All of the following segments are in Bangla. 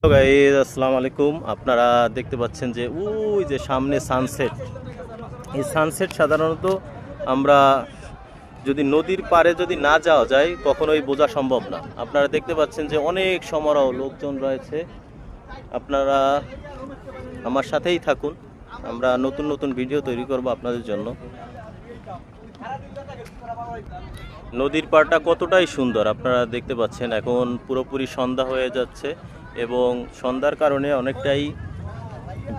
হ্যালো গাইস, আসসালামু আলাইকুম। আপনারা দেখতে পাচ্ছেন যে ওই যে সামনে সানসেট। এই সানসেট সাধারণত আমরা যদি নদীর পাড়ে যদি না যাওয়া যায় কখনোই বোঝা সম্ভব না। আপনারা দেখতে পাচ্ছেন যে অনেক সমারোহ লোকজন রয়েছে। আপনারা আমার সাথেই থাকুন, আমরা নতুন নতুন ভিডিও তৈরি করব আপনাদের জন্য। নদীর পাড়টা কতটাই সুন্দর আপনারা দেখতে পাচ্ছেন। এখন পুরোপুরি সন্ধ্যা হয়ে যাচ্ছে এবং সন্ধ্যার কারণে অনেকটাই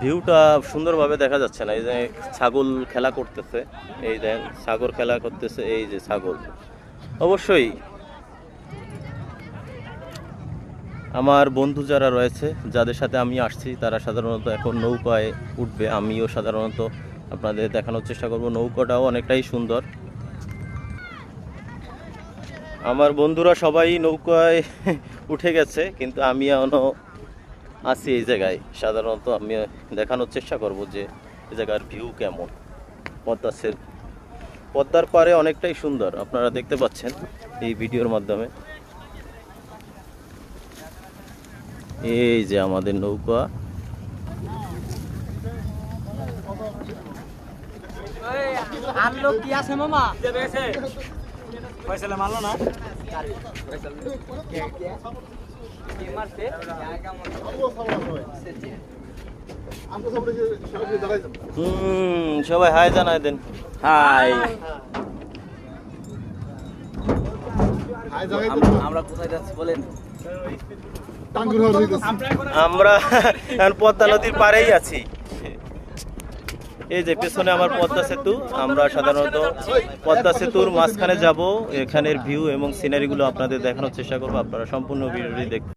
ভিউটা সুন্দরভাবে দেখা যাচ্ছে না। এই যে ছাগল খেলা করতেছে, এই দেন ছাগল খেলা করতেছে, এই যে ছাগল। অবশ্যই আমার বন্ধু যারা রয়েছে, যাদের সাথে আমি আসছি, তারা সাধারণত এখন নৌকায় উঠবে। আমিও সাধারণত আপনাদের দেখানোর চেষ্টা করব। নৌকাটাও অনেকটাই সুন্দর। আমার বন্ধুরা সবাই নৌকায় উঠে গেছে, কিন্তু আমি এখনও আছি এই জায়গায়। সাধারণত আমি দেখানোর চেষ্টা করব যে এই জায়গার ভিউ কেমন। পদ্মার পাড়ে অনেকটাই সুন্দর, আপনারা দেখতে পাচ্ছেন এই ভিডিওর মাধ্যমে। এই যে আমাদের নৌকা। কি আছে মামা ফয়সালা মারলো না সবাই হাই জানাই দেন। হাই। আমরা কোথায় যাচ্ছি বলেন? আমরা এখন পদ্মা নদীর পাড়েই আছি। এই যে পেছনে আমার পদ্মা সেতু। আমরা সাধারণত পদ্মা সেতুর মাঝখানে যাব। এখানের ভিউ এবং সিনারিগুলো আপনাদের দেখানোর চেষ্টা করবো। আপনারা সম্পূর্ণ ভিডিওটি দেখবেন।